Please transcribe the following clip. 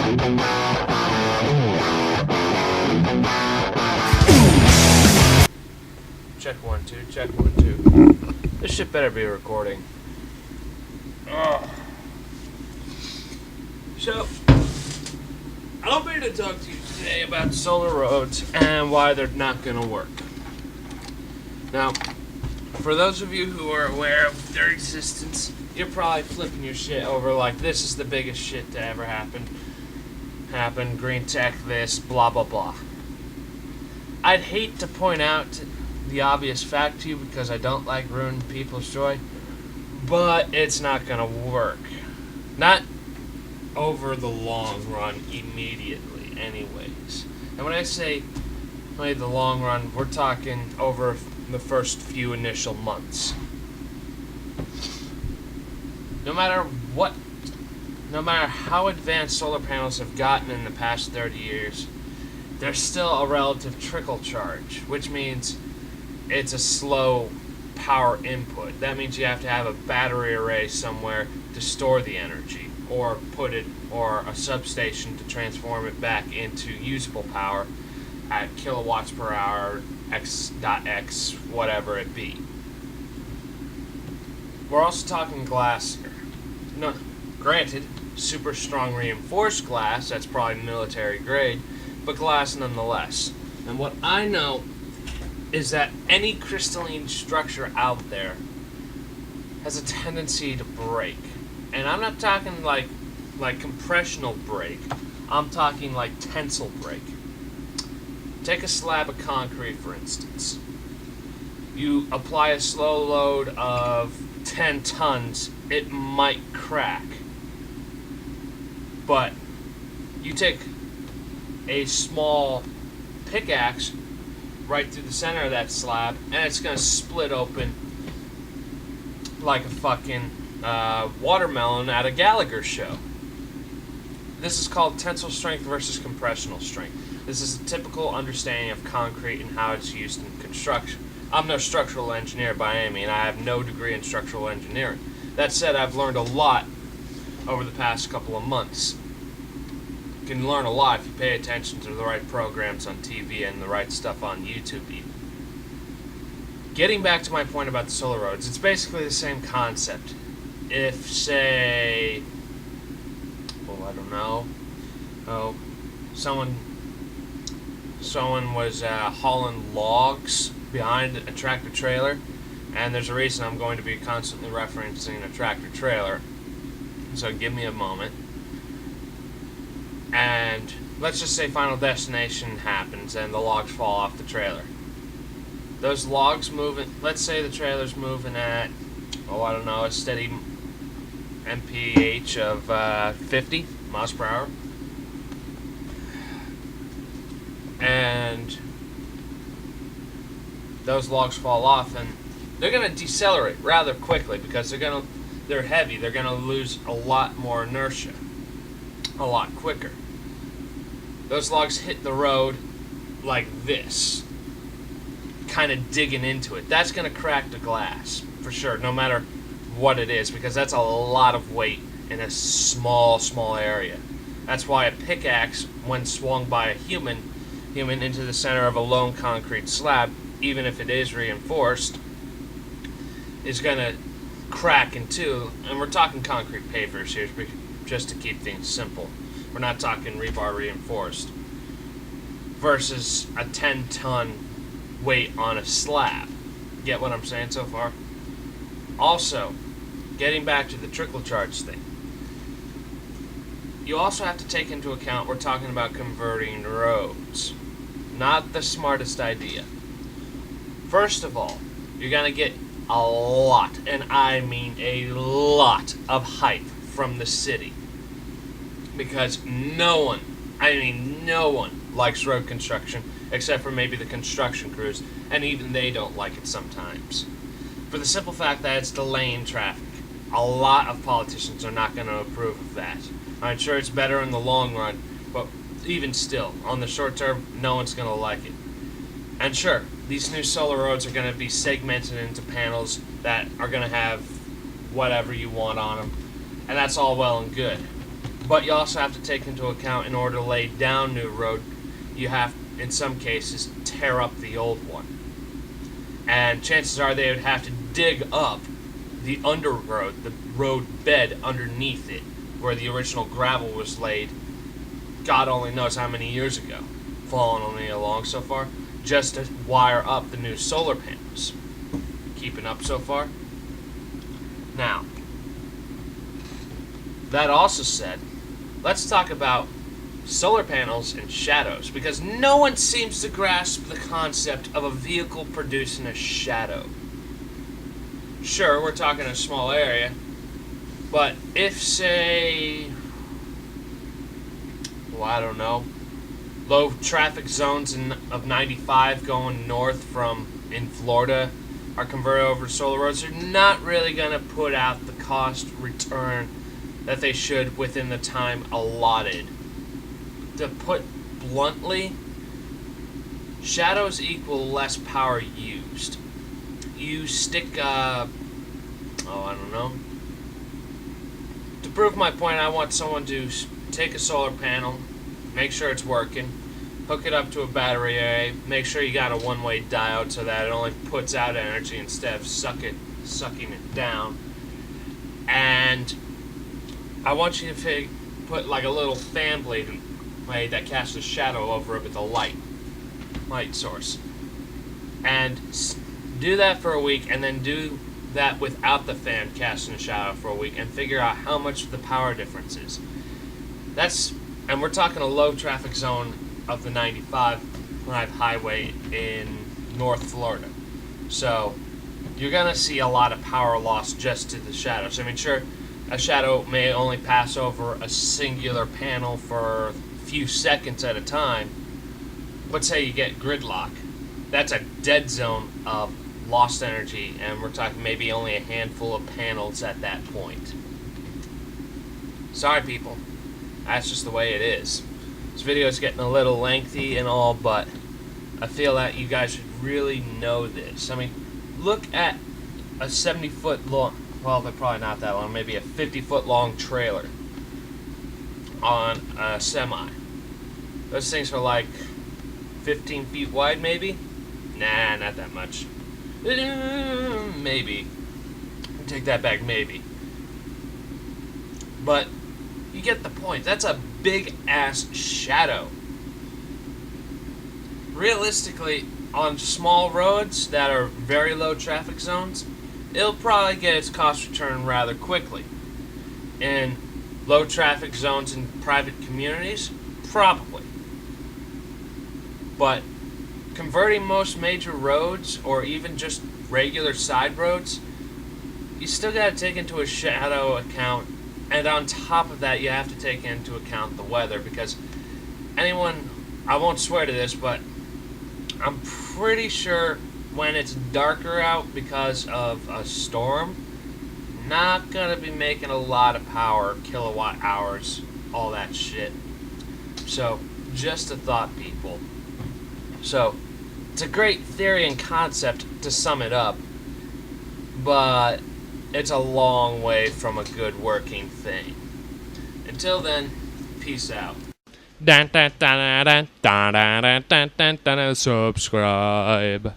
Check 1 2, check 1 2. This shit better be recording. Ugh. So, I'm here to talk to you today about solar roads and why they're not going to work. Now, for those of you who are aware of their existence, you're probably flipping your shit over like this is the biggest shit to ever happen, green tech, this, blah blah blah. I'd hate to point out the obvious fact to you because I don't like ruining people's joy, but it's not gonna work. Not over the long run immediately anyways. And when I say the long run, we're talking over the first few initial months. No matter how advanced solar panels have gotten in the past 30 years, there's still a relative trickle charge, which means it's a slow power input. That means you have to have a battery array somewhere to store the energy, or or a substation to transform it back into usable power at kilowatts per hour, X.X, whatever it be. We're also talking glass here. No, granted, super strong reinforced glass, that's probably military grade, but glass nonetheless. And what I know is that any crystalline structure out there has a tendency to break. And I'm not talking like compressional break. I'm talking like tensile break. Take a slab of concrete, for instance. You apply a slow load of 10 tons, it might crack. But you take a small pickaxe right through the center of that slab, and it's going to split open like a fucking watermelon at a Gallagher show. This is called tensile strength versus compressional strength. This is a typical understanding of concrete and how it's used in construction. I'm no structural engineer by any means. I have no degree in structural engineering. That said, I've learned a lot over the past couple of months. You can learn a lot if you pay attention to the right programs on TV and the right stuff on YouTube even. Getting back to my point about the solar roads, it's basically the same concept. If, say, I don't know, someone was hauling logs behind a tractor trailer, and there's a reason I'm going to be constantly referencing a tractor trailer, so give me a moment. And let's just say Final Destination happens and the logs fall off the trailer. Those logs moving, let's say the trailer's moving at, a steady mph of 50 miles per hour. And those logs fall off, and they're going to decelerate rather quickly because they're heavy. They're going to lose a lot more inertia a lot quicker. Those logs hit the road like this, kind of digging into it. That's going to crack the glass for sure, no matter what it is, because that's a lot of weight in a small area. That's why a pickaxe, when swung by a human into the center of a lone concrete slab, even if it is reinforced, is going to crack in two. And we're talking concrete pavers here, just to keep things simple. We're not talking rebar reinforced. Versus a 10-ton weight on a slab. Get what I'm saying so far? Also, getting back to the trickle charge thing, you also have to take into account we're talking about converting roads. Not the smartest idea. First of all, you're going to get a lot, and I mean a lot, of hype from the city. Because no one likes road construction, except for maybe the construction crews, and even they don't like it sometimes. For the simple fact that it's delaying traffic. A lot of politicians are not going to approve of that. I'm sure it's better in the long run, but even still, on the short term, no one's going to like it. And sure, these new solar roads are going to be segmented into panels that are going to have whatever you want on them, and that's all well and good. But you also have to take into account, in order to lay down new road, you have, in some cases, tear up the old one. And chances are they would have to dig up the undergrowth, the road bed underneath it, where the original gravel was laid, God only knows how many years ago, following me along so far, just to wire up the new solar panels. Keeping up so far? Now, that also said, let's talk about solar panels and shadows, because no one seems to grasp the concept of a vehicle producing a shadow. Sure, we're talking a small area, but if, say, well, I don't know, low traffic zones of 95 going north from in Florida are converted over to solar roads, they're not really going to put out the cost return that they should within the time allotted. To put bluntly, shadows equal less power used. You stick, I don't know. To prove my point, I want someone to take a solar panel, make sure it's working, hook it up to a battery array, make sure you got a one-way diode so that it only puts out energy instead of sucking it down. And I want you to put like a little fan blade that casts a shadow over it with a light source. And do that for a week, and then do that without the fan casting a shadow for a week, and figure out how much the power difference is. And we're talking a low traffic zone of the 95 highway in North Florida. So you're gonna see a lot of power loss just to the shadows. I mean, sure, a shadow may only pass over a singular panel for a few seconds at a time, but say you get gridlock, that's a dead zone of lost energy, and we're talking maybe only a handful of panels at that point. Sorry people, that's just the way it is. This video is getting a little lengthy and all, but I feel that you guys should really know this. I mean, look at a 70-foot long, well, they're probably not that long, maybe a 50-foot long trailer on a semi. Those things are like 15 feet wide, maybe? Nah, not that much. Maybe. Take that back, maybe. But you get the point. That's a big-ass shadow. Realistically, on small roads that are very low traffic zones, it'll probably get its cost return rather quickly. In low traffic zones in private communities, probably. But converting most major roads, or even just regular side roads, you still got to take into a shadow account, and on top of that you have to take into account the weather, because anyone, I won't swear to this, but I'm pretty sure when it's darker out because of a storm, not gonna be making a lot of power, kilowatt hours, all that shit. So just a thought, people. So it's a great theory and concept to sum it up, but it's a long way from a good working thing. Until then, peace out. Subscribe.